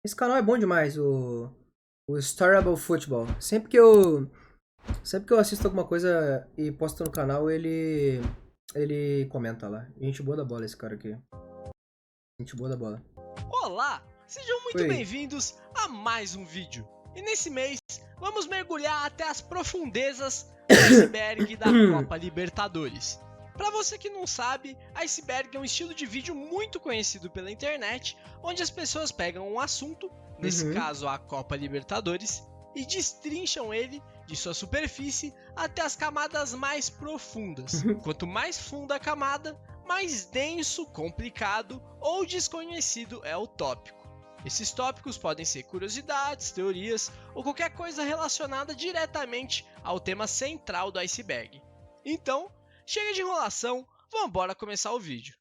Esse canal é bom demais, o Starable Football. Sempre que eu assisto alguma coisa e posto no canal, ele comenta lá. Gente boa da bola esse cara aqui. Gente boa da bola. Olá, sejam muito Oi. bem-vindos a mais um vídeo. E nesse mês, vamos mergulhar até as profundezas do iceberg da Copa Libertadores. Para você que não sabe, iceberg é um estilo de vídeo muito conhecido pela internet, onde as pessoas pegam um assunto, nesse caso a Copa Libertadores, e destrincham ele de sua superfície até as camadas mais profundas. Quanto mais funda a camada, mais denso, complicado ou desconhecido é o tópico. Esses tópicos podem ser curiosidades, teorias ou qualquer coisa relacionada diretamente ao tema central do iceberg. Então, chega de enrolação, vamos embora começar o vídeo.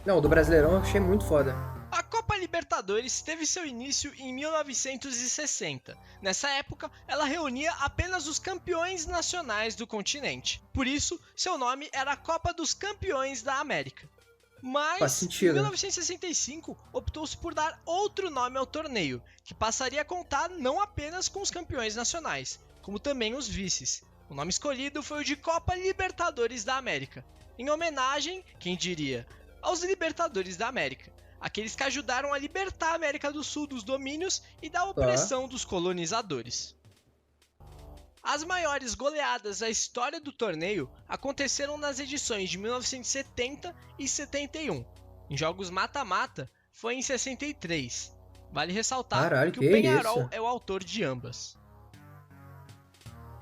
Não, o do Brasileirão eu achei muito foda. A Copa Libertadores teve seu início em 1960. Nessa época, ela reunia apenas os campeões nacionais do continente. Por isso, seu nome era a Copa dos Campeões da América. Faz Mas, em sentido. 1965, optou-se por dar outro nome ao torneio, que passaria a contar não apenas com os campeões nacionais, como também os vices. O nome escolhido foi o de Copa Libertadores da América, em homenagem, quem diria, aos Libertadores da América, aqueles que ajudaram a libertar a América do Sul dos domínios e da Tá. opressão dos colonizadores. As maiores goleadas da história do torneio aconteceram nas edições de 1970 e 71. Em jogos mata-mata, foi em 63. Vale ressaltar Caralho, que que o isso? Peñarol é o autor de ambas.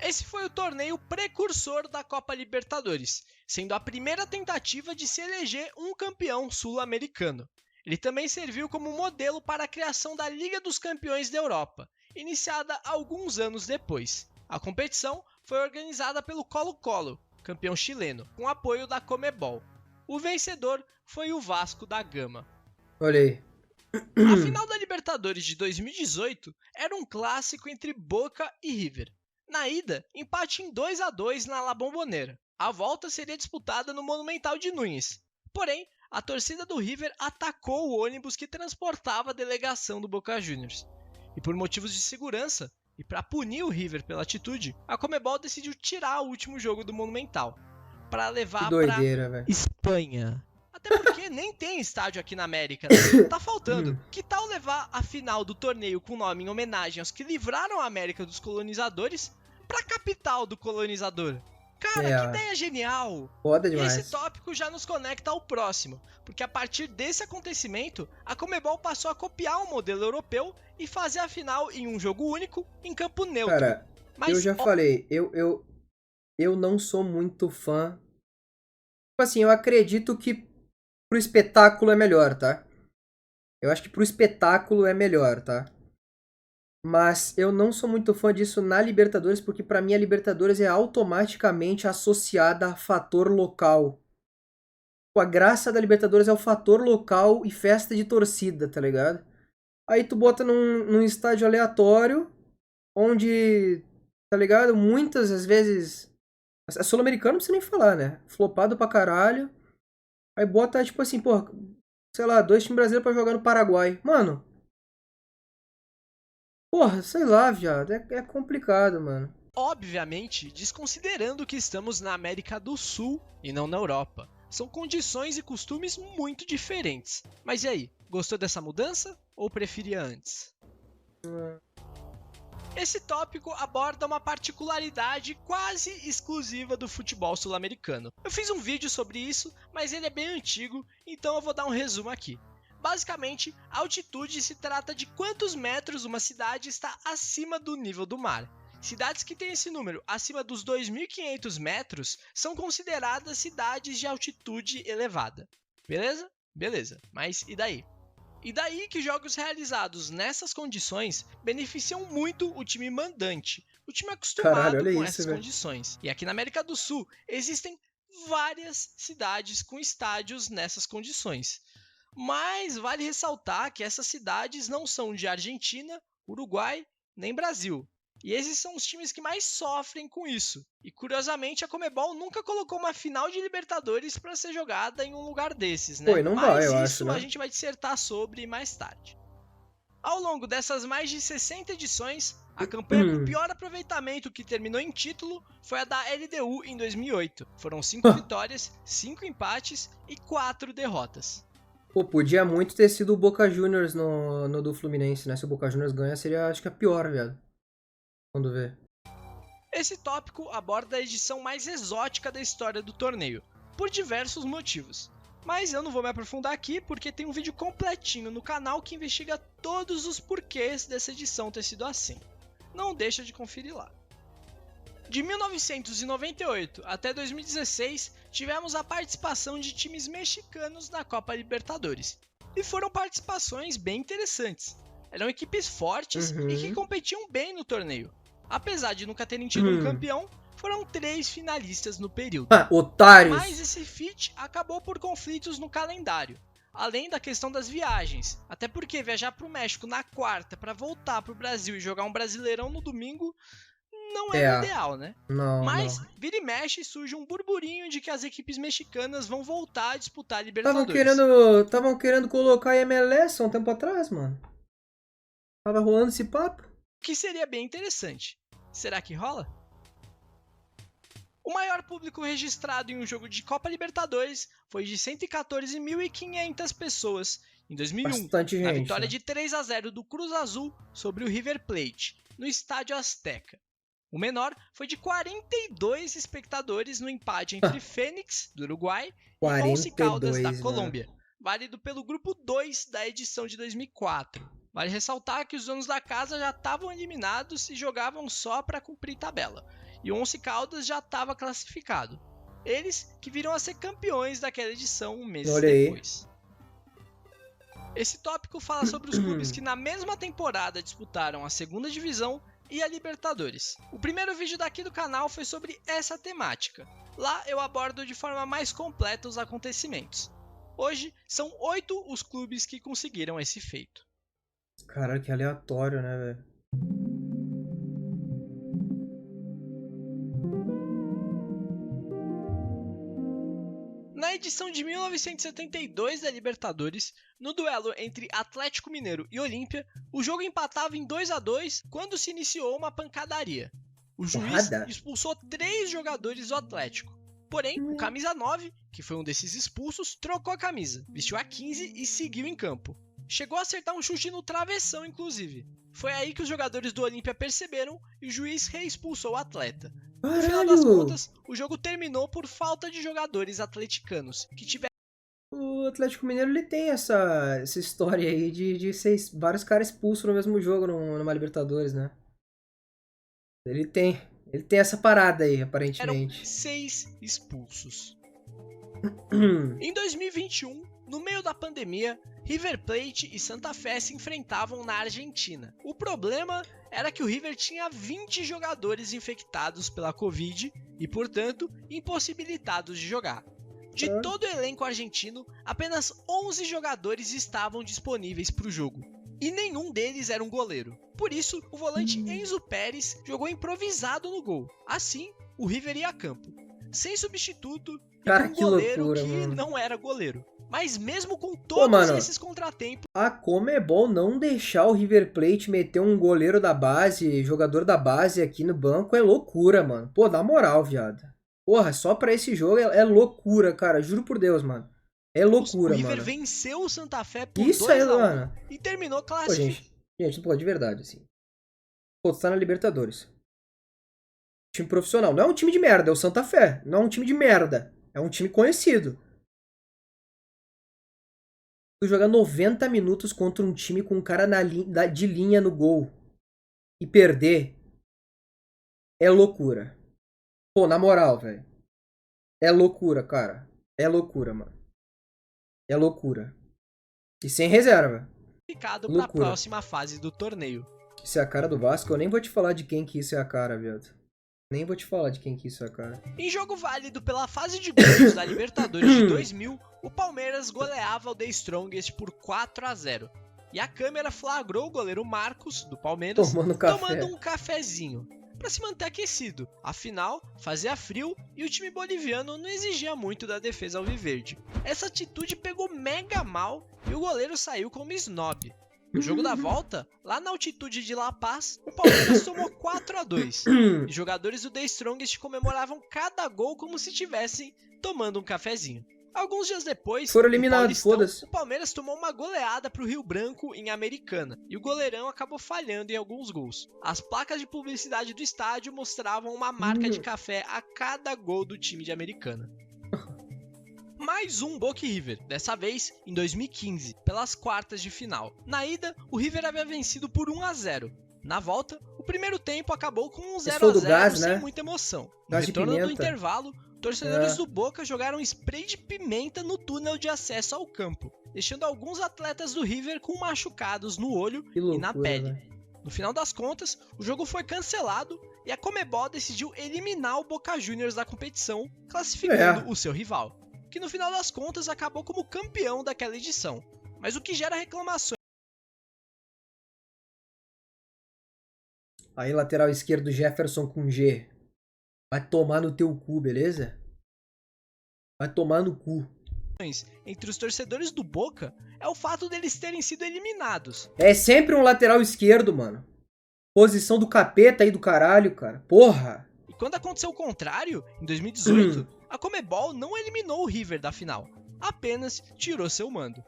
Esse foi o torneio precursor da Copa Libertadores, sendo a primeira tentativa de se eleger um campeão sul-americano. Ele também serviu como modelo para a criação da Liga dos Campeões da Europa, iniciada alguns anos depois. A competição foi organizada pelo Colo-Colo, campeão chileno, com apoio da Comebol. O vencedor foi o Vasco da Gama. Olha aí. A final da Libertadores de 2018 era um clássico entre Boca e River. Na ida, empate em 2-2 na La Bombonera. A volta seria disputada no Monumental de Núñez. Porém, a torcida do River atacou o ônibus que transportava a delegação do Boca Juniors. E por motivos de segurança, e para punir o River pela atitude, a Comebol decidiu tirar o último jogo do Monumental, para Que levar para doideira, velho. Espanha. Até porque nem tem estádio aqui na América, né? Tá faltando. Que tal levar a final do torneio com nome em homenagem aos que livraram a América dos colonizadores pra capital do colonizador? Cara, que É, ideia genial! foda E esse demais. tópico já nos conecta ao próximo, porque a partir desse acontecimento, a Comebol passou a copiar o modelo europeu e fazer a final em um jogo único, em campo neutro. Cara, eu Mas já falei, eu não sou muito fã. Tipo assim, eu acredito que pro espetáculo é melhor, tá? Eu acho que pro espetáculo é melhor, tá? Mas eu não sou muito fã disso na Libertadores, porque pra mim a Libertadores é automaticamente associada a fator local. A graça da Libertadores é o fator local e festa de torcida, tá ligado? Aí tu bota num estádio aleatório, onde, tá ligado? Muitas às vezes. A Sul-Americana não precisa nem falar, né? Flopado pra caralho. Aí bota, tipo assim, porra, sei lá, dois times brasileiros pra jogar no Paraguai. Mano, porra, sei lá, viado. É complicado, mano. obviamente, desconsiderando que estamos na América do Sul e não na Europa. São condições e costumes muito diferentes. Mas e aí, gostou dessa mudança ou preferia antes? Esse tópico aborda uma particularidade quase exclusiva do futebol sul-americano. Eu fiz um vídeo sobre isso, mas ele é bem antigo, então eu vou dar um resumo aqui. Basicamente, a altitude se trata de quantos metros uma cidade está acima do nível do mar. Cidades que têm esse número acima dos 2.500 metros são consideradas cidades de altitude elevada. Beleza? Beleza. Mas e daí? E daí que jogos realizados nessas condições beneficiam muito o time mandante, o time Caralho, acostumado olha com isso, essas velho. condições. E aqui na América do Sul existem várias cidades com estádios nessas condições. Mas vale ressaltar que essas cidades não são de Argentina, Uruguai nem Brasil. E esses são os times que mais sofrem com isso. E curiosamente a Conmebol nunca colocou uma final de Libertadores para ser jogada em um lugar desses, né? Pô, e não Mas vai, eu isso acho, né? a gente vai dissertar sobre mais tarde. Ao longo dessas mais de 60 edições, a campanha com pior aproveitamento que terminou em título foi a da LDU em 2008. Foram 5 vitórias, 5 empates e 4 derrotas. Pô, podia muito ter sido o Boca Juniors no do Fluminense, né? Se o Boca Juniors ganha, seria, acho que a pior, velho. Quando vê. Esse tópico aborda a edição mais exótica da história do torneio, por diversos motivos. Mas eu não vou me aprofundar aqui porque tem um vídeo completinho no canal que investiga todos os porquês dessa edição ter sido assim. Não deixa de conferir lá. De 1998 até 2016, tivemos a participação de times mexicanos na Copa Libertadores. E foram participações bem interessantes. Eram equipes fortes e que competiam bem no torneio. Apesar de nunca terem tido um campeão, foram 3 finalistas no período. Otários! Mas esse feat acabou por conflitos no calendário. Além da questão das viagens. Até porque viajar para o México na quarta para voltar para o Brasil e jogar um Brasileirão no domingo não é o ideal, né? Mas vira e mexe surge um burburinho de que as equipes mexicanas vão voltar a disputar a Libertadores. Estavam querendo colocar a MLS há um tempo atrás, mano. Tava rolando esse papo. O que seria bem interessante. Será que rola? O maior público registrado em um jogo de Copa Libertadores foi de 114.500 pessoas em 2001, Bastante na gente, vitória né? de 3-0 do Cruz Azul sobre o River Plate, no Estádio Azteca. O menor foi de 42 espectadores no empate entre Fênix, do Uruguai, e 11 Caldas, da Colômbia, válido pelo grupo 2 da edição de 2004. Vale ressaltar que os donos da casa já estavam eliminados e jogavam só para cumprir tabela. E o 11 Caldas já estava classificado. Eles que viram a ser campeões daquela edição um mês depois. Esse tópico fala sobre os clubes que na mesma temporada disputaram a segunda divisão e a Libertadores. O primeiro vídeo daqui do canal foi sobre essa temática. Lá eu abordo de forma mais completa os acontecimentos. Hoje são 8 os clubes que conseguiram esse feito. Caralho, que aleatório, né, velho? Na edição de 1972 da Libertadores, no duelo entre Atlético Mineiro e Olímpia, o jogo empatava em 2-2 quando se iniciou uma pancadaria. O juiz expulsou 3 jogadores do Atlético. Porém, o camisa 9, que foi um desses expulsos, trocou a camisa, vestiu a 15 e seguiu em campo. Chegou a acertar um chute no travessão, inclusive. Foi aí que os jogadores do Olímpia perceberam e o juiz reexpulsou o atleta. No final das contas, o jogo terminou por falta de jogadores atleticanos, que tiveram... O Atlético Mineiro, ele tem essa história aí de ser vários caras expulsos no mesmo jogo numa Libertadores, né? Ele tem essa parada aí, aparentemente. Eram 6 expulsos. Em 2021, no meio da pandemia, River Plate e Santa Fé se enfrentavam na Argentina. O problema era que o River tinha 20 jogadores infectados pela Covid e, portanto, impossibilitados de jogar. De todo o elenco argentino, apenas 11 jogadores estavam disponíveis para o jogo. E nenhum deles era um goleiro. Por isso, o volante Enzo Pérez jogou improvisado no gol. Assim, o River ia a campo, sem substituto e com um goleiro que não era goleiro. Mas mesmo com todos esses contratempos... A Conmebol não deixar o River Plate meter um goleiro da base, jogador da base aqui no banco é loucura, mano. Pô, dá moral, viado. Porra, só pra esse jogo é loucura, cara. Juro por Deus, mano. É loucura, mano. O River venceu o Santa Fé por 2-1 e terminou classificado. Gente, pô, de verdade, assim. Pô, tu tá na Libertadores. Time profissional. Não é um time de merda, é o Santa Fé. Não é um time de merda. É um time conhecido. Tu jogar 90 minutos contra um time com um cara de linha no gol e perder é loucura. Pô, na moral, velho. É loucura, cara. É loucura, mano. É loucura. E sem reserva. Ficado pra próxima fase do torneio. Isso é a cara do Vasco? Eu nem vou te falar de quem que isso é a cara, viado. Nem vou te falar de quem que isso é a cara. Em jogo válido pela fase de grupos da Libertadores de 2000, o Palmeiras goleava o The Strongest por 4-0. e a câmera flagrou o goleiro Marcos, do Palmeiras, tomando um cafezinho para se manter aquecido. Afinal, fazia frio e o time boliviano não exigia muito da defesa alviverde. Essa atitude pegou mega mal e o goleiro saiu como snob. No jogo da volta, lá na altitude de La Paz, o Palmeiras tomou 4-2 e jogadores do The Strongest comemoravam cada gol como se estivessem tomando um cafezinho. Alguns dias depois, foram eliminados, o Palmeiras tomou uma goleada pro Rio Branco em Americana e o goleirão acabou falhando em alguns gols. As placas de publicidade do estádio mostravam uma marca de café a cada gol do time de Americana. Mais um Boca e River, dessa vez em 2015, pelas quartas de final. Na ida, o River havia vencido por 1-0. Na volta, o primeiro tempo acabou com um 0-0 sem muita emoção. No retorno do intervalo, torcedores do Boca jogaram spray de pimenta no túnel de acesso ao campo, deixando alguns atletas do River com machucados no olho e na pele. No final das contas, o jogo foi cancelado e a Conmebol decidiu eliminar o Boca Juniors da competição, classificando o seu rival, que no final das contas acabou como campeão daquela edição. Mas o que gera reclamações... Aí, lateral esquerdo, Jefferson com G. Vai tomar no teu cu, beleza? Vai tomar no cu. Entre os torcedores do Boca é o fato deles terem sido eliminados. É sempre um lateral esquerdo, mano. Posição do capeta aí do caralho, cara. Porra! E quando aconteceu o contrário, em 2018, a Conmebol não eliminou o River da final, apenas tirou seu mando.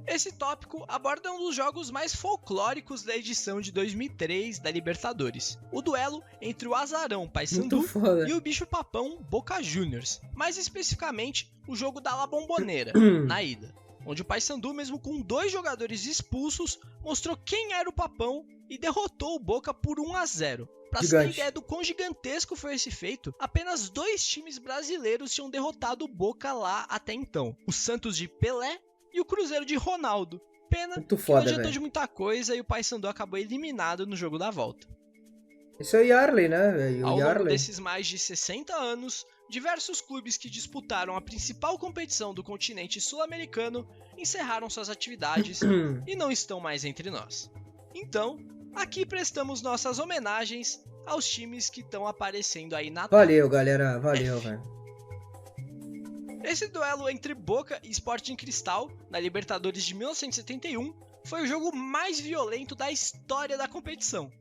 Esse tópico aborda um dos jogos mais folclóricos da edição de 2003 da Libertadores, o duelo entre o Azarão Paysandu e o bicho-papão Boca Juniors, mais especificamente o jogo da La Bombonera, na ida, onde o Paysandu, mesmo com 2 jogadores expulsos, mostrou quem era o papão e derrotou o Boca por 1-0. Pra se ter ideia do quão gigantesco foi esse feito, apenas 2 times brasileiros tinham derrotado o Boca lá até então, o Santos de Pelé e o Cruzeiro de Ronaldo. Pena que não adiantou de muita coisa e o Paysandu acabou eliminado no jogo da volta. Isso é o Yarley, né? Ao longo desses mais de 60 anos, diversos clubes que disputaram a principal competição do continente sul-americano encerraram suas atividades e não estão mais entre nós. Então, aqui prestamos nossas homenagens aos times que estão aparecendo aí na tela. Valeu, galera. Valeu, velho. Esse duelo entre Boca e Sporting Cristal, na Libertadores de 1971, foi o jogo mais violento da história da competição,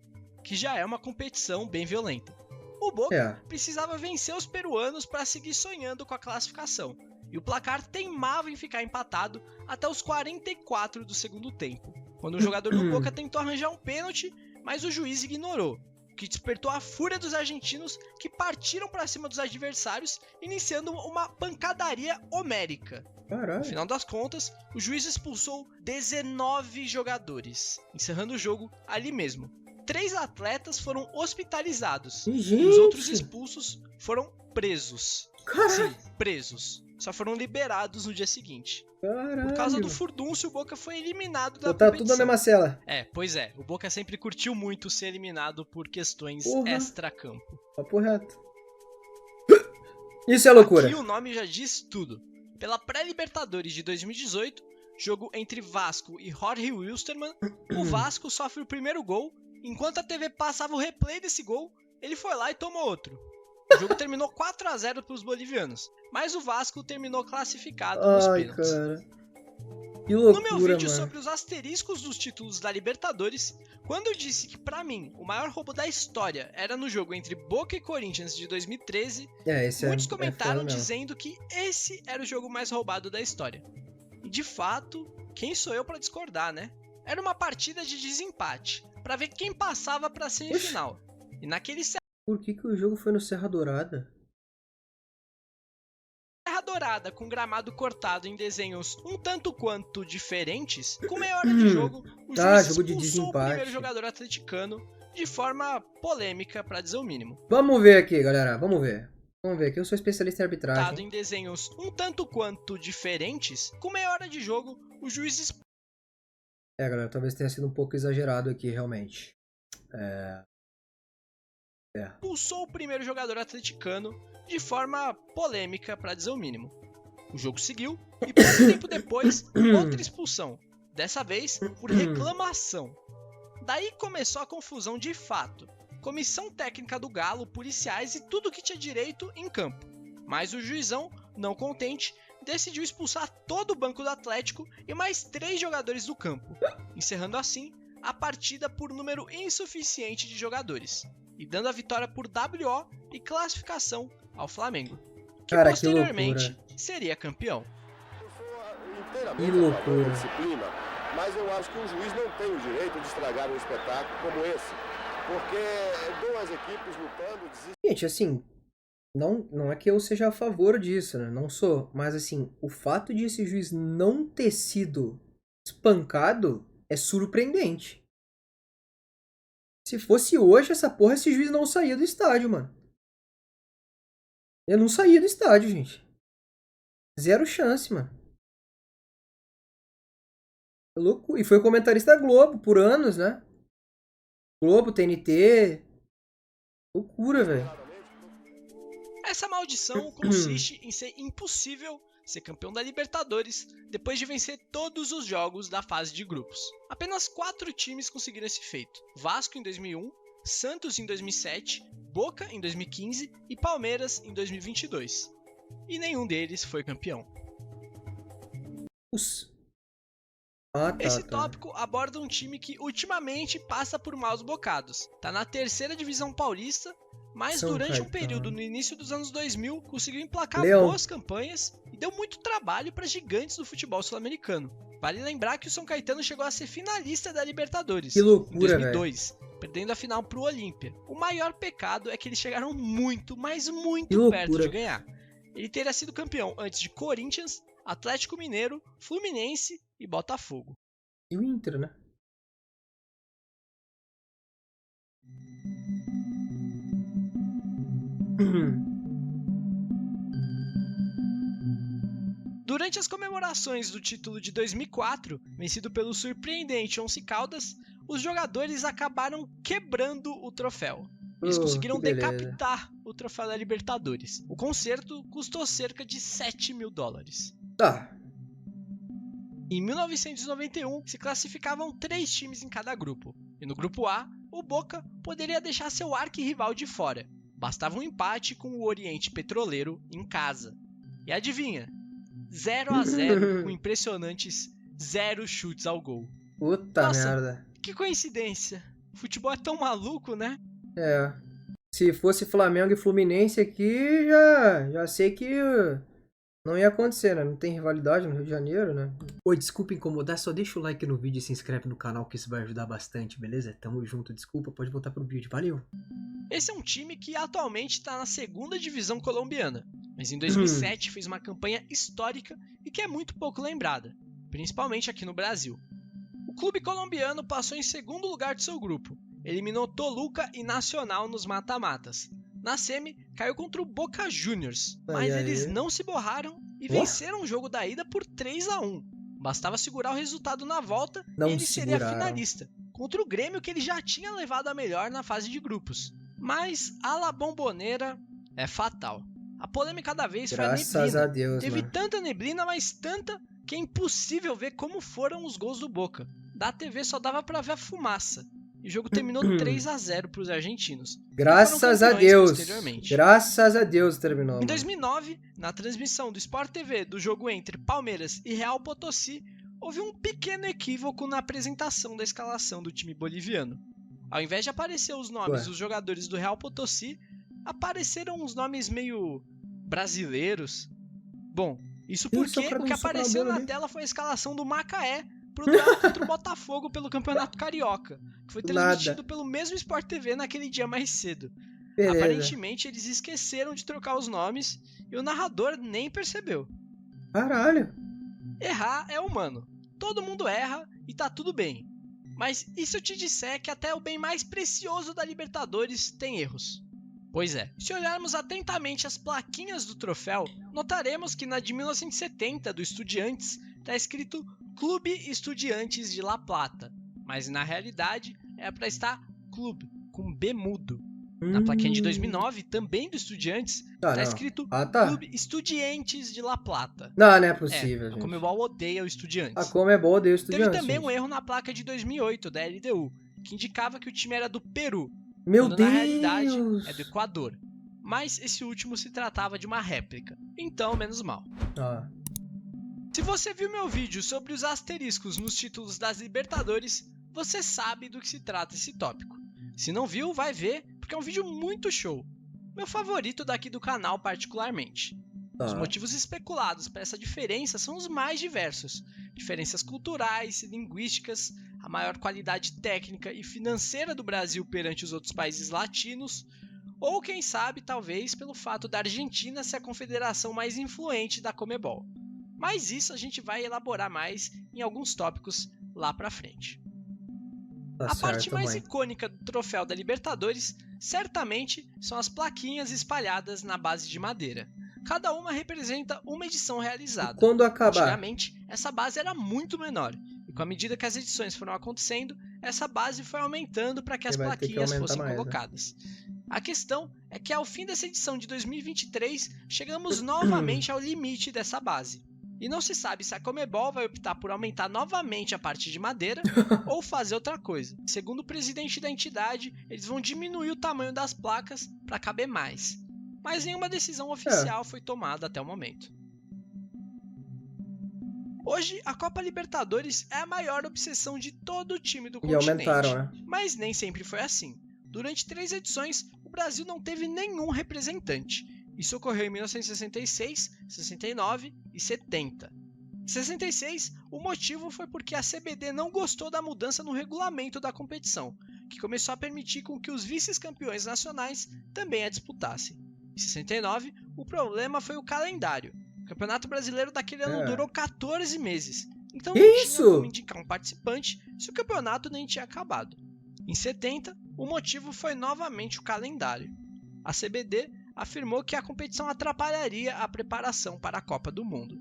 que já é uma competição bem violenta. O Boca precisava vencer os peruanos para seguir sonhando com a classificação, e o placar teimava em ficar empatado até os 44 do segundo tempo, quando o jogador do Boca tentou arranjar um pênalti, mas o juiz ignorou, o que despertou a fúria dos argentinos, que partiram para cima dos adversários, iniciando uma pancadaria homérica. Caralho. No final das contas, o juiz expulsou 19 jogadores, encerrando o jogo ali mesmo. 3 atletas foram hospitalizados e os outros expulsos foram presos. Caralho. Sim, presos. Só foram liberados no dia seguinte. Caralho. Por causa do furdúncio, o Boca foi eliminado da competição. Tudo na mesma cela. Pois é. O Boca sempre curtiu muito ser eliminado por questões extra-campo. Papo reto. Isso é loucura. Aqui o nome já diz tudo. Pela pré-Libertadores de 2018, jogo entre Vasco e Jorge Wilstermann, o Vasco sofre o primeiro gol. Enquanto a TV passava o replay desse gol, ele foi lá e tomou outro. O jogo terminou 4-0 para os bolivianos, mas o Vasco terminou classificado nos pênaltis. Cara. Que loucura, no meu vídeo sobre os asteriscos dos títulos da Libertadores, quando eu disse que pra mim o maior roubo da história era no jogo entre Boca e Corinthians de 2013, muitos comentaram dizendo que esse era o jogo mais roubado da história. E de fato, quem sou eu para discordar, né? Era uma partida de desempate, para ver quem passava pra semifinal. E naquele Por que o jogo foi no Serra Dourada? Serra Dourada, com gramado cortado em desenhos um tanto quanto diferentes, com meia hora de jogo, o juiz expulsou o primeiro jogador atleticano de forma polêmica, para dizer o mínimo. Vamos ver aqui, galera. Vamos ver. Vamos ver aqui. Eu sou especialista em arbitragem. Em desenhos um tanto quanto diferentes, com meia hora de jogo, o juiz galera, talvez tenha sido um pouco exagerado aqui, realmente. expulsou o primeiro jogador atleticano de forma polêmica, para dizer o mínimo. O jogo seguiu e pouco tempo depois, outra expulsão, dessa vez por reclamação. Daí começou a confusão de fato. Comissão técnica do Galo, policiais e tudo que tinha direito em campo. Mas o juizão, não contente, decidiu expulsar todo o banco do Atlético e mais 3 jogadores do campo, encerrando assim a partida por número insuficiente de jogadores, e dando a vitória por WO e classificação ao Flamengo, que Cara, posteriormente seria campeão. Que loucura. Disciplina, mas eu acho que o juiz não tem o direito de estragar um espetáculo como esse, porque 2 equipes lutando... Gente, assim, não é que eu seja a favor disso, né? Não sou. Mas, assim, o fato de esse juiz não ter sido espancado é surpreendente. Se fosse hoje, esse juiz não saía do estádio, mano. Ele não saía do estádio, gente. Zero chance, mano. É louco. E foi comentarista da Globo por anos, né? Globo, TNT. Loucura, velho. Essa maldição consiste em ser impossível ser campeão da Libertadores depois de vencer todos os jogos da fase de grupos. Apenas 4 times conseguiram esse feito: Vasco em 2001, Santos em 2007, Boca em 2015 e Palmeiras em 2022. E nenhum deles foi campeão. Esse tópico aborda um time que ultimamente passa por maus bocados. Tá na 3ª divisão paulista, mas durante um período no início dos anos 2000 conseguiu emplacar boas campanhas e deu muito trabalho para gigantes do futebol sul-americano. Vale lembrar que o São Caetano chegou a ser finalista da Libertadores em 2002, perdendo a final pro Olímpia. O maior pecado é que eles chegaram muito, mas muito perto de ganhar. Ele teria sido campeão antes de Corinthians, Atlético Mineiro, Fluminense e Botafogo. E o Inter, né? Durante as comemorações do título de 2004, vencido pelo surpreendente Once Caldas, os jogadores acabaram quebrando o troféu. Eles conseguiram decapitar o troféu da Libertadores. O concerto custou cerca de $7 mil. Em 1991, se classificavam 3 times em cada grupo. E no grupo A, o Boca poderia deixar seu arquirrival de fora. Bastava um empate com o Oriente Petroleiro em casa. E adivinha? 0-0 com impressionantes 0 chutes ao gol. Puta merda. Que coincidência. O futebol é tão maluco, né? É. Se fosse Flamengo e Fluminense aqui, já sei que não ia acontecer, né? Não tem rivalidade no Rio de Janeiro, né? Oi, desculpa incomodar, só deixa o like no vídeo e se inscreve no canal que isso vai ajudar bastante, beleza? Tamo junto, desculpa, pode voltar pro vídeo, valeu! Esse é um time que atualmente está na 2ª divisão colombiana, mas em 2007 fez uma campanha histórica e que é muito pouco lembrada, principalmente aqui no Brasil. O clube colombiano passou em 2º lugar de seu grupo, eliminou Toluca e Nacional nos mata-matas. Na semi, caiu contra o Boca Juniors, mas eles não se borraram e venceram o jogo da ida por 3-1. Bastava segurar o resultado na volta e ele seria finalista, contra o Grêmio que ele já tinha levado a melhor na fase de grupos. Mas a La Bombonera é fatal. A polêmica da vez foi a neblina. Graças a Deus, Teve mano. tanta neblina, mas tanta, que é impossível ver como foram os gols do Boca. Da TV só dava pra ver a fumaça. E o jogo terminou 3-0 para os argentinos. Graças a Deus. Graças a Deus terminou. Em 2009, na transmissão do Sport TV do jogo entre Palmeiras e Real Potosí, houve um pequeno equívoco na apresentação da escalação do time boliviano. Ao invés de aparecer os nomes dos jogadores do Real Potosí, apareceram uns nomes meio brasileiros. Bom, isso porque o que apareceu na tela foi a escalação do Macaé pro duelo contra o Botafogo pelo Campeonato Carioca, que foi transmitido pelo mesmo Sport TV naquele dia mais cedo. Aparentemente eles esqueceram de trocar os nomes e o narrador nem percebeu. Caralho. Errar é humano. Todo mundo erra e tá tudo bem. Mas e se eu te disser que até o bem mais precioso da Libertadores tem erros? Pois é, se olharmos atentamente as plaquinhas do troféu, notaremos que na de 1970 do Estudiantes está escrito Clube Estudiantes de La Plata, mas na realidade é para estar Clube, com B mudo. Na plaquinha de 2009, também do Estudiantes, tá escrito Clube Estudiantes de La Plata. Não é possível, gente. A Conmebol odeia o Estudiantes. A Conmebol odeia o Estudiantes. Teve também um erro na placa de 2008, da LDU, que indicava que o time era do Peru. Meu quando Deus! Na realidade, é do Equador. Mas esse último se tratava de uma réplica. Então, menos mal. Se você viu meu vídeo sobre os asteriscos nos títulos das Libertadores, você sabe do que se trata esse tópico. Se não viu, vai ver, porque é um vídeo muito show. Meu favorito daqui do canal particularmente. Os motivos especulados para essa diferença são os mais diversos. Diferenças culturais, linguísticas, a maior qualidade técnica e financeira do Brasil perante os outros países latinos, ou quem sabe, talvez, pelo fato da Argentina ser a confederação mais influente da Conmebol. Mas isso a gente vai elaborar mais em alguns tópicos lá pra frente. A parte mais icônica do troféu da Libertadores, certamente, são as plaquinhas espalhadas na base de madeira. Cada uma representa uma edição realizada. E quando acabar? Antigamente, essa base era muito menor. E com a medida que as edições foram acontecendo, essa base foi aumentando para que as plaquinhas fossem colocadas. A questão é que ao fim dessa edição de 2023, chegamos novamente ao limite dessa base. E não se sabe se a Conmebol vai optar por aumentar novamente a parte de madeira ou fazer outra coisa. Segundo o presidente da entidade, eles vão diminuir o tamanho das placas para caber mais. Mas nenhuma decisão oficial foi tomada até o momento. Hoje, a Copa Libertadores é a maior obsessão de todo o time do continente. Aumentaram, né? Mas nem sempre foi assim. Durante 3 edições, o Brasil não teve nenhum representante. Isso ocorreu em 1966, 69 e 70. Em 66, o motivo foi porque a CBD não gostou da mudança no regulamento da competição, que começou a permitir com que os vice-campeões nacionais também a disputassem. Em 69, o problema foi o calendário. O Campeonato Brasileiro daquele ano durou 14 meses, então não tinha como indicar um participante se o campeonato nem tinha acabado. Em 70, o motivo foi novamente o calendário. A CBD afirmou que a competição atrapalharia a preparação para a Copa do Mundo.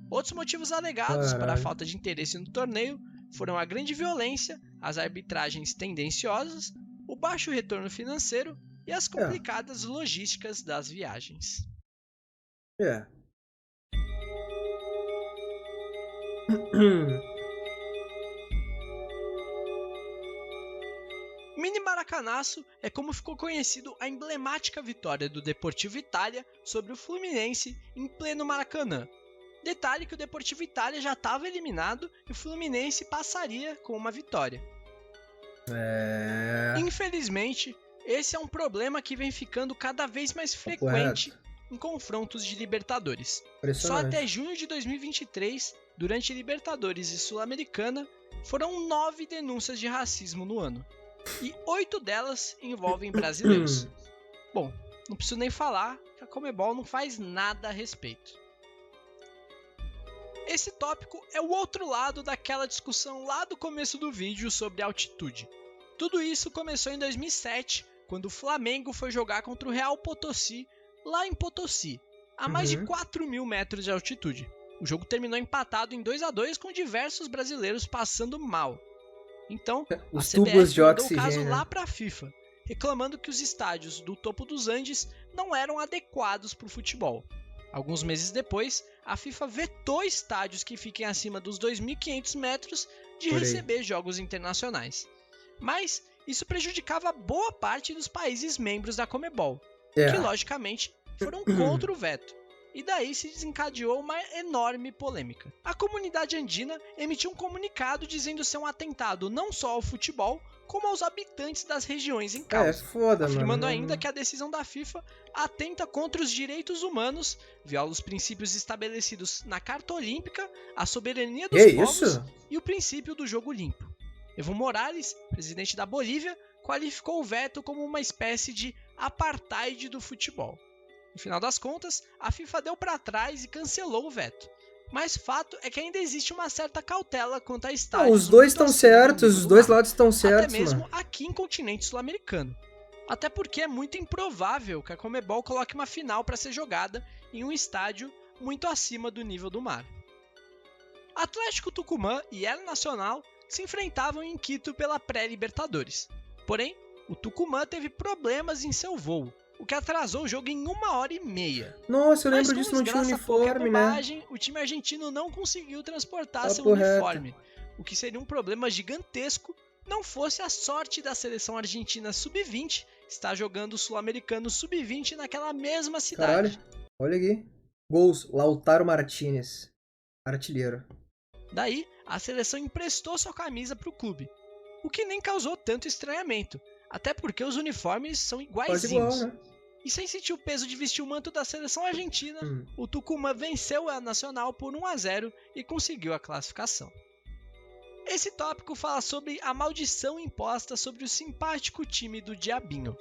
Outros motivos alegados para a falta de interesse no torneio foram a grande violência, as arbitragens tendenciosas, o baixo retorno financeiro e as complicadas logísticas das viagens. Mini Maracanaço é como ficou conhecido a emblemática vitória do Deportivo Itália sobre o Fluminense em pleno Maracanã. Detalhe que o Deportivo Itália já estava eliminado e o Fluminense passaria com uma vitória. Infelizmente, esse é um problema que vem ficando cada vez mais frequente em confrontos de Libertadores. Só até junho de 2023, durante Libertadores e Sul-Americana, foram 9 denúncias de racismo no ano. E 8 delas envolvem brasileiros. Bom, não preciso nem falar que a Conmebol não faz nada a respeito. Esse tópico é o outro lado daquela discussão lá do começo do vídeo sobre altitude. Tudo isso começou em 2007, quando o Flamengo foi jogar contra o Real Potosí, lá em Potosí, a mais de 4.000 metros de altitude. O jogo terminou empatado em 2-2 com diversos brasileiros passando mal. Então, a CBF mandou o caso lá para a FIFA, reclamando que os estádios do topo dos Andes não eram adequados para o futebol. Alguns meses depois, a FIFA vetou estádios que fiquem acima dos 2.500 metros de receber jogos internacionais. Mas isso prejudicava boa parte dos países membros da Conmebol, que logicamente foram contra o veto. E daí se desencadeou uma enorme polêmica. A comunidade andina emitiu um comunicado dizendo ser um atentado não só ao futebol, como aos habitantes das regiões em causa, afirmando ainda que a decisão da FIFA atenta contra os direitos humanos, viola os princípios estabelecidos na Carta Olímpica, a soberania dos povos e o princípio do jogo limpo. Evo Morales, presidente da Bolívia, qualificou o veto como uma espécie de apartheid do futebol. No final das contas, a FIFA deu para trás e cancelou o veto. Mas fato é que ainda existe uma certa cautela quanto a estádios. Os dois estão certos, os dois lados estão certos. Até mesmo aqui em continente sul-americano. Até porque é muito improvável que a Conmebol coloque uma final para ser jogada em um estádio muito acima do nível do mar. Atlético Tucumã e El Nacional se enfrentavam em Quito pela pré-Libertadores. Porém, O Tucumã teve problemas em seu voo, o que atrasou o jogo em 1h30. Nossa, eu lembro Mas, disso, não tinha desgraça, pouca uniforme, né? bobagem, o time argentino não conseguiu transportar seu Papo reto. uniforme, o que seria um problema gigantesco não fosse a sorte da seleção argentina sub-20 estar jogando o sul-americano sub-20 naquela mesma cidade. Caralho, olha aqui. Gols, Lautaro Martinez, artilheiro. Daí, a seleção emprestou sua camisa para o clube, o que nem causou tanto estranhamento, até porque os uniformes são Quase iguaizinhos. igual, né? E sem sentir o peso de vestir o manto da seleção argentina, o Tucumã venceu a Nacional por 1-0 e conseguiu a classificação. Esse tópico fala sobre a maldição imposta sobre o simpático time do Diabinho,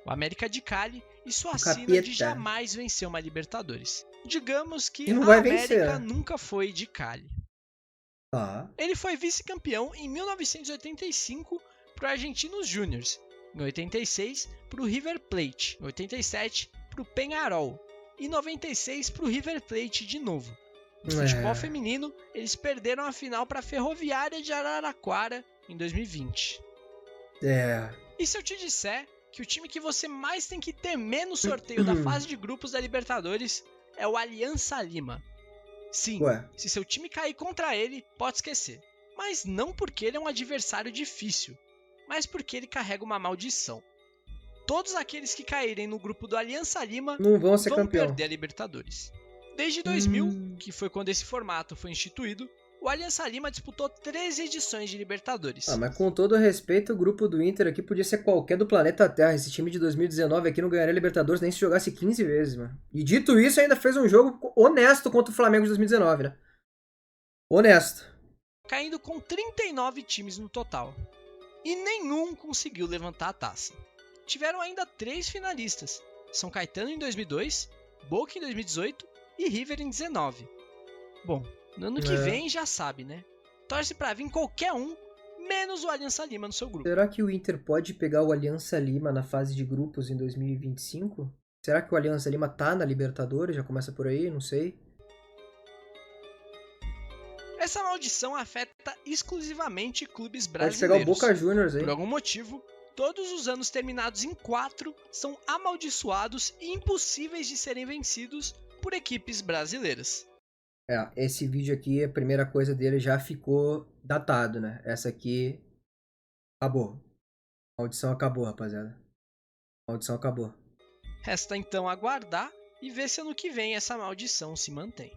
o América de Cali, e sua sina de jamais vencer uma Libertadores. Digamos que não a vai América vencer. nunca foi de Cali. Tá. Ele foi vice-campeão em 1985 para o Argentinos Júniors, em 86 para o River Plate, em 87 para o Peñarol e em 96 para o River Plate de novo. No futebol feminino, eles perderam a final para a Ferroviária de Araraquara em 2020. E se eu te disser que o time que você mais tem que temer no sorteio da fase de grupos da Libertadores é o Alianza Lima? Sim, se seu time cair contra ele, pode esquecer. Mas não porque ele é um adversário difícil, mas porque ele carrega uma maldição. Todos aqueles que caírem no grupo do Alianza Lima não vão ser campeão. Perder a Libertadores. Desde 2000, que foi quando esse formato foi instituído, o Alianza Lima disputou 13 edições de Libertadores. Mas com todo respeito, o grupo do Inter aqui podia ser qualquer do planeta Terra. Esse time de 2019 aqui não ganharia Libertadores nem se jogasse 15 vezes, mano. E dito isso, ainda fez um jogo honesto contra o Flamengo de 2019, né? Honesto. Caindo com 39 times no total. E nenhum conseguiu levantar a taça. Tiveram ainda 3 finalistas. São Caetano em 2002, Boca em 2018 e River em 19. Bom, no ano que vem já sabe, né? Torce pra vir qualquer um, menos o Alianza Lima no seu grupo. Será que o Inter pode pegar o Alianza Lima na fase de grupos em 2025? Será que o Alianza Lima tá na Libertadores? Já começa por aí? Não sei. Essa maldição afeta exclusivamente clubes brasileiros. Pode pegar o Boca Juniors aí. Por algum motivo, todos os anos terminados em 4 são amaldiçoados e impossíveis de serem vencidos por equipes brasileiras. Esse vídeo aqui, a primeira coisa dele já ficou datado, né? Essa aqui acabou. A maldição acabou, rapaziada. A maldição acabou. Resta então aguardar e ver se ano que vem essa maldição se mantém.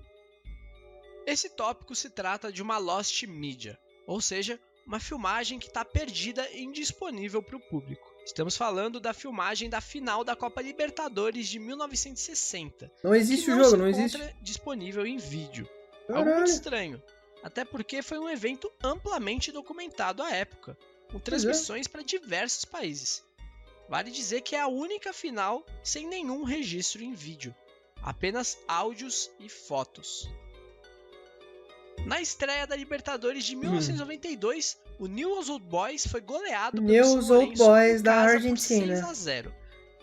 Esse tópico se trata de uma Lost Media, ou seja, uma filmagem que está perdida e indisponível para o público. Estamos falando da filmagem da final da Copa Libertadores de 1960. Não existe o jogo, não existe. Disponível em vídeo. Caralho. Algo muito estranho, até porque foi um evento amplamente documentado à época, com transmissões para diversos países. Vale dizer que é a única final sem nenhum registro em vídeo, apenas áudios e fotos. Na estreia da Libertadores de 1992, o Newell's Old Boys foi goleado pelo São Lourenço em da casa Argentina. por 6-0.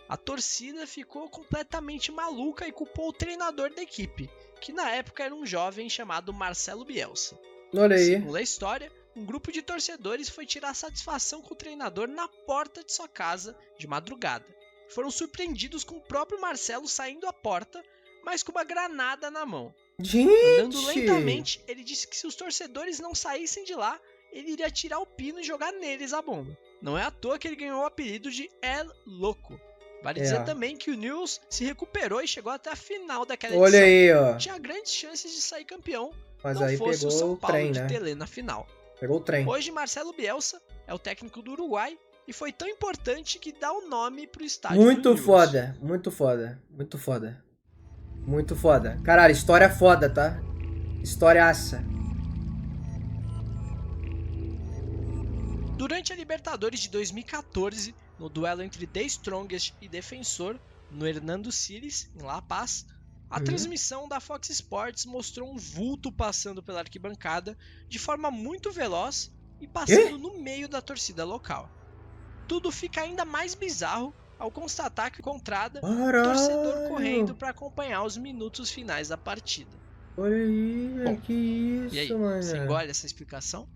A torcida ficou completamente maluca e culpou o treinador da equipe, que na época era um jovem chamado Marcelo Bielsa. Olha aí. Segundo a história, um grupo de torcedores foi tirar satisfação com o treinador na porta de sua casa de madrugada. Foram surpreendidos com o próprio Marcelo saindo à porta, mas com uma granada na mão. Gente! Andando lentamente, ele disse que se os torcedores não saíssem de lá, ele iria tirar o pino e jogar neles a bomba. Não é à toa que ele ganhou o apelido de El Loco. Vale dizer também que o Newell's se recuperou e chegou até a final daquela edição. Olha aí, ó. Tinha grandes chances de sair campeão, mas não aí fosse pegou o São Paulo trem, de né? Telê na final. Pegou o trem. Hoje, Marcelo Bielsa é o técnico do Uruguai e foi tão importante que dá o nome pro estádio Muito do Newell's. foda, muito foda, muito foda. Muito foda. Caralho, história foda, tá? Historiaça. Durante a Libertadores de 2014, no duelo entre The Strongest e Defensor, no Hernando Siles, em La Paz, a transmissão da Fox Sports mostrou um vulto passando pela arquibancada de forma muito veloz e passando no meio da torcida local. Tudo fica ainda mais bizarro ao constatar que encontrada o torcedor correndo para acompanhar os minutos finais da partida. Olha aí, Bom, que isso, e aí, mano. você engole essa explicação?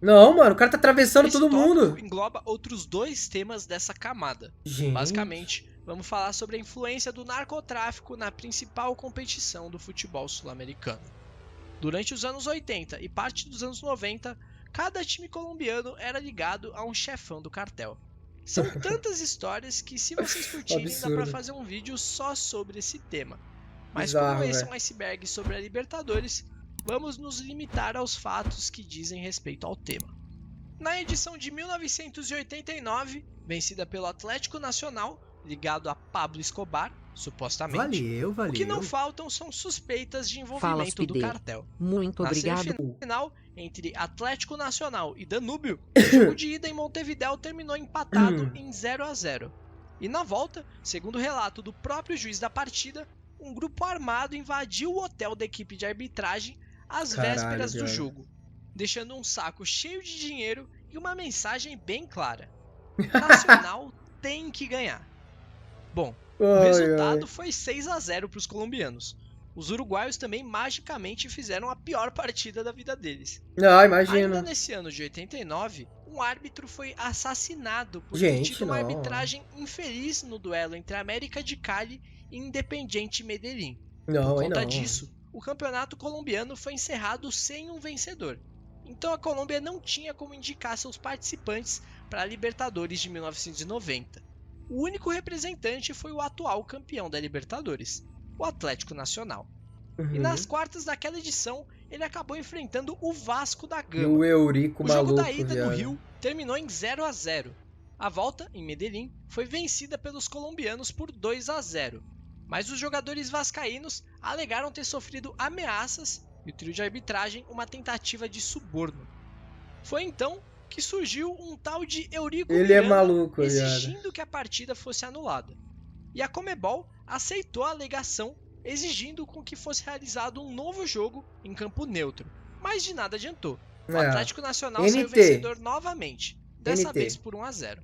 Não, mano, o cara tá atravessando Esse todo tópico mundo. engloba outros 2 temas dessa camada. Gente. Basicamente, vamos falar sobre a influência do narcotráfico na principal competição do futebol sul-americano. Durante os anos 80 e parte dos anos 90, cada time colombiano era ligado a um chefão do cartel. São tantas histórias que, se vocês curtirem, dá pra Absurdo. fazer um vídeo só sobre esse tema. Mas Bizarro, como esse é velho. um iceberg sobre a Libertadores, vamos nos limitar aos fatos que dizem respeito ao tema. Na edição de 1989, vencida pelo Atlético Nacional, ligado a Pablo Escobar, supostamente, Valeu, o que não valeu. faltam são suspeitas de Fala, envolvimento do Speedy. cartel. Muito Na obrigado. semifinal, entre Atlético Nacional e Danúbio, o jogo de ida em Montevidéu terminou empatado em 0-0. E na volta, segundo o relato do próprio juiz da partida, um grupo armado invadiu o hotel da equipe de arbitragem às vésperas do velho. jogo, deixando um saco cheio de dinheiro e uma mensagem bem clara: Nacional tem que ganhar. Bom, o resultado foi 6-0 para os colombianos. Os uruguaios também magicamente fizeram a pior partida da vida deles. Não, Ainda imagina. nesse ano de 89, um árbitro foi assassinado por Gente, ter tido uma não. arbitragem infeliz no duelo entre América de Cali e Independiente Medellín. Não, Por aí conta não. disso, o campeonato colombiano foi encerrado sem um vencedor. Então a Colômbia não tinha como indicar seus participantes para a Libertadores de 1990. O único representante foi o atual campeão da Libertadores, o Atlético Nacional. E nas quartas daquela edição, ele acabou enfrentando o Vasco da E Gama. o Eurico O jogo maluco, da ida viado. no Rio terminou em 0-0. A volta, em Medellín, foi vencida pelos colombianos por 2-0. Mas os jogadores vascaínos alegaram ter sofrido ameaças e o trio de arbitragem uma tentativa de suborno. Foi então que surgiu um tal de Eurico Ele é Miranda maluco, exigindo viado. que a partida fosse anulada. E a Conmebol aceitou a alegação, exigindo com que fosse realizado um novo jogo em campo neutro. Mas de nada adiantou. O Atlético Nacional saiu NT. vencedor novamente, dessa NT. vez por 1-0.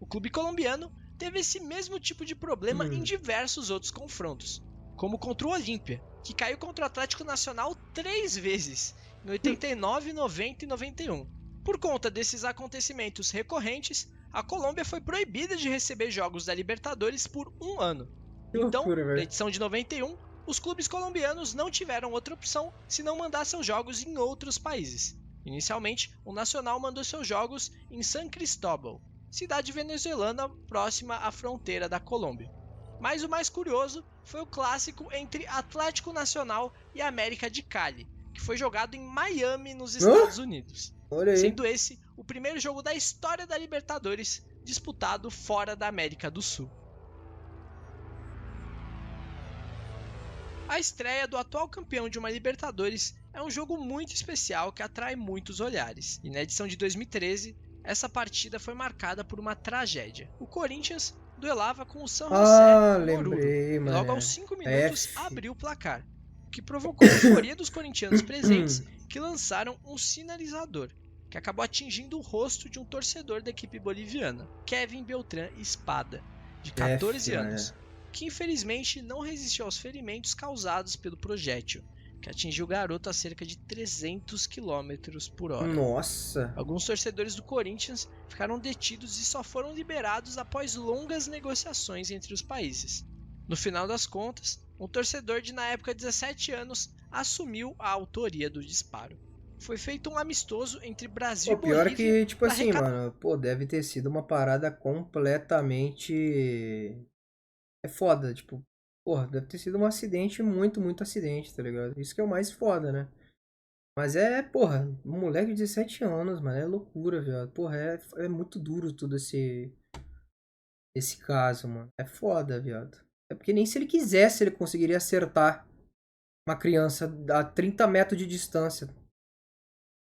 O clube colombiano teve esse mesmo tipo de problema em diversos outros confrontos, como contra o Olímpia, que caiu contra o Atlético Nacional 3 vezes, em 89, 90 e 91. Por conta desses acontecimentos recorrentes, a Colômbia foi proibida de receber jogos da Libertadores por 1 ano. Que Então, loucura, na velho. edição de 91, os clubes colombianos não tiveram outra opção senão mandar seus jogos em outros países. Inicialmente, o Nacional mandou seus jogos em San Cristóbal, cidade venezuelana próxima à fronteira da Colômbia. Mas o mais curioso foi o clássico entre Atlético Nacional e América de Cali, que foi jogado em Miami, nos Estados Unidos. Olha aí. Sendo esse o primeiro jogo da história da Libertadores disputado fora da América do Sul. A estreia do atual campeão de uma Libertadores é um jogo muito especial que atrai muitos olhares. E na edição de 2013, essa partida foi marcada por uma tragédia. O Corinthians duelava com o San José em Oruro, lembrei, e mano. logo aos 5 minutos F. abriu o placar, o que provocou a euforia dos corintianos presentes, que lançaram um sinalizador, que acabou atingindo o rosto de um torcedor da equipe boliviana, Kevin Beltrán Espada, de 14 F, anos, que infelizmente não resistiu aos ferimentos causados pelo projétil, que atingiu o garoto a cerca de 300 km por hora. Nossa. Alguns torcedores do Corinthians ficaram detidos e só foram liberados após longas negociações entre os países. No final das contas, um torcedor de na época 17 anos assumiu a autoria do disparo. Foi feito um amistoso entre Brasil O e pior é Bolívia. que, tipo assim, mano, pô, deve ter sido uma parada completamente... É foda, tipo, porra, deve ter sido um acidente, muito acidente, tá ligado? Isso que é o mais foda, né? Mas porra, um moleque de 17 anos, mano, é loucura, viado. Porra, é muito duro tudo esse caso, mano. É foda, viado. É porque nem se ele quisesse ele conseguiria acertar uma criança a 30 metros de distância.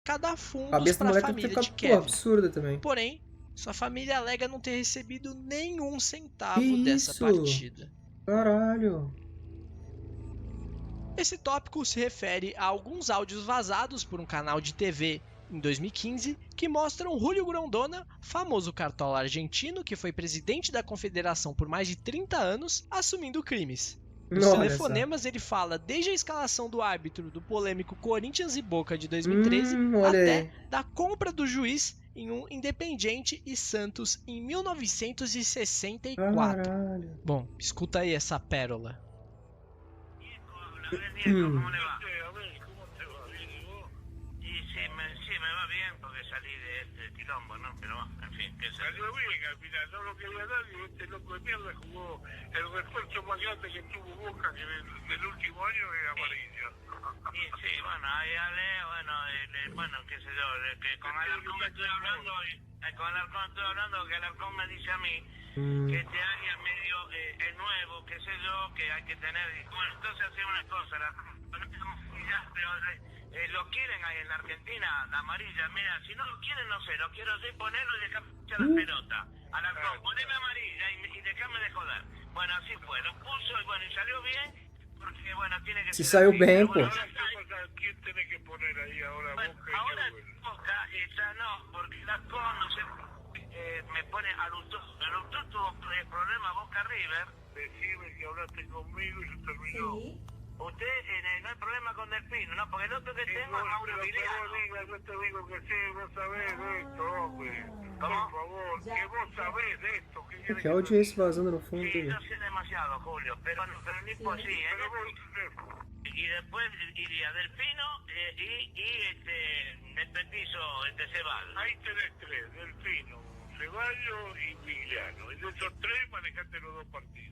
Cada A fundos cabeça do para a moleque deve ter família de ficado, pô, Kevin. absurda também. Porém, sua família alega não ter recebido nenhum centavo Que dessa isso? partida. Caralho. Esse tópico se refere a alguns áudios vazados por um canal de TV em 2015 que mostram Julio Grondona, famoso cartola argentino que foi presidente da confederação por mais de 30 anos, assumindo crimes. Nos Olha telefonemas ele fala desde a escalação do árbitro do polêmico Corinthians e Boca de 2013 olha até aí. da compra do juiz em um Independiente e Santos em 1964. Caralho. Bom, escuta aí essa pérola. Salió bien al final, no lo quería dar y este loco de mierda jugó el refuerzo más grande que tuvo Boca que del último año es amarillo. Y sí, bueno, ahí Ale, bueno, qué sé yo, que con Alarcón estoy hablando, que Alarcón me dice a mí que este área medio es nuevo, qué sé yo, que hay que tener, bueno, entonces hace una cosa, pero lo quieren ahí en la Argentina, la amarilla, mira, si no lo quieren, no sé, lo quiero así ponerlo y dejarme echar la pelota. Alarcón, poneme amarilla y dejame de joder. Bueno, así fue, lo puso y bueno, y salió bien, porque bueno, tiene que Se ser saiu así, bem, pero pô. bueno, ¿Quién tiene que poner ahí ahora bueno, Boca y ahora qué bueno? Boca ya no, porque Alarcón, no sé, me pone a Lutó tuvo problema Boca River. Decime que hablaste conmigo y se terminó. Usted no hay problema con Delfino, ¿no? Porque el otro que tengo es Mauro Viriano. Yo te digo que sí, vos sabés de esto, hombre. ¿Cómo? Por favor, que vos sabés de esto. ¿Qué quieres Que áudio é esse vazando no fundo Sí, aí? yo sé demasiado, Julio, pero ni por sí, ¿eh? Pero vos, Y después iría Delfino el petizo, Ceballos. ahí tenés tres, Delfino, Ceballos y Vigliano. Y de esos tres manejate los dos partidos.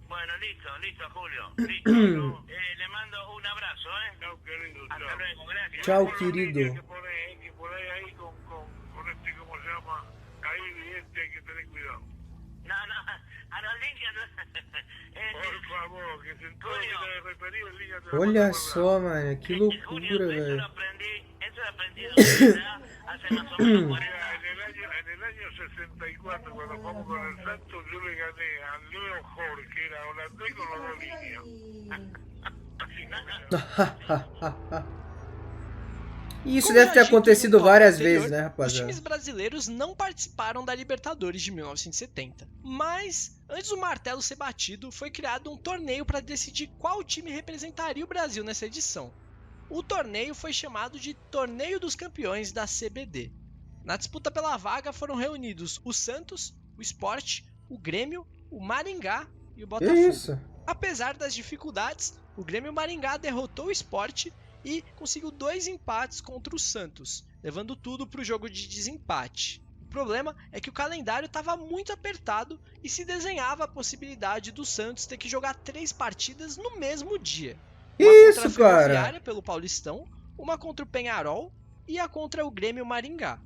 Bueno, listo, Julio. Listo. Le mando un abrazo, ¿eh? Chao, querido, Hasta chao. luego, gracias. Tchau, Que querido. ponés ahí con este, ¿cómo se llama? Ahí este hay que tener cuidado. No, a los niños no. Por favor, que se entró y te referí el niño te Olha só, mano. Que Julio, loucura, eso velho. lo aprendí de verdad hace más o menos 40 Mira, en el año 64, cuando jugamos con el Santos, yo le gané a Leo Jorge, que era holandés con los dos líneas. Isso Como deve ter já dito acontecido no tópico várias anterior, vezes, né, Os rapaziada? times brasileiros não participaram da Libertadores de 1970. Mas, antes do martelo ser batido, foi criado um torneio para decidir qual time representaria o Brasil nessa edição. O torneio foi chamado de Torneio dos Campeões da CBD. Na disputa pela vaga foram reunidos o Santos, o Sport, o Grêmio, o Maringá e o Que Botafogo. isso? Apesar das dificuldades, o Grêmio Maringá derrotou o Sport e conseguiu 2 empates contra o Santos, levando tudo para o jogo de desempate. O problema é que o calendário estava muito apertado e se desenhava a possibilidade do Santos ter que jogar 3 partidas no mesmo dia. Que Uma contra isso, a cara? Ferroviária pelo Paulistão, uma contra o Peñarol e a contra o Grêmio Maringá.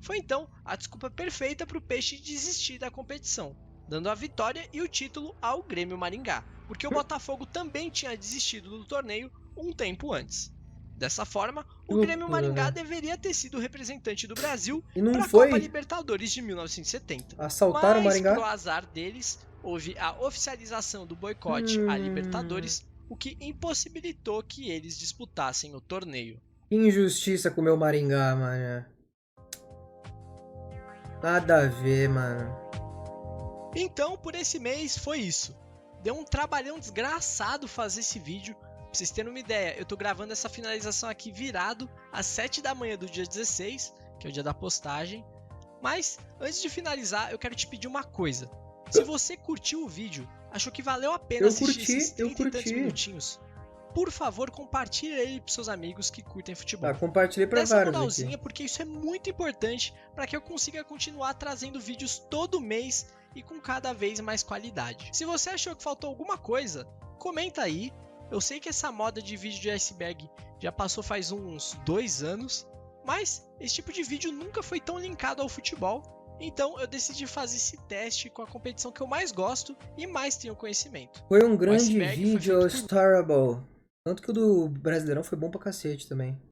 Foi então a desculpa perfeita para o Peixe desistir da competição, dando a vitória e o título ao Grêmio Maringá, porque o Botafogo também tinha desistido do torneio um tempo antes. Dessa forma, o Que Grêmio loucura, Maringá né? deveria ter sido o representante do Brasil E não para a foi? Copa Libertadores de 1970. Assaltaram o Mas, Maringá? pro azar deles, houve a oficialização do boicote à Libertadores, o que impossibilitou que eles disputassem o torneio. Que injustiça com o meu Maringá, mano. Nada a ver, mano. Então, por esse mês foi isso. Deu um trabalhão desgraçado fazer esse vídeo. Pra vocês terem uma ideia, eu tô gravando essa finalização aqui virado às 7 da manhã do dia 16, que é o dia da postagem. Mas, antes de finalizar, eu quero te pedir uma coisa. Se você curtiu o vídeo, achou que valeu a pena Eu assistir curti, esses 30 e tantos curti. minutinhos, por favor, compartilhe ele pros seus amigos que curtem futebol. Tá, compartilhei pra Dê essa vários moralzinha, aqui. porque isso é muito importante para que eu consiga continuar trazendo vídeos todo mês e com cada vez mais qualidade. Se você achou que faltou alguma coisa, comenta aí. Eu sei que essa moda de vídeo de iceberg já passou faz uns 2 anos, mas esse tipo de vídeo nunca foi tão linkado ao futebol, então eu decidi fazer esse teste com a competição que eu mais gosto e mais tenho conhecimento. Foi um grande iceberg foi vídeo, feito por Starable. Tanto que o do Brasileirão foi bom pra cacete também.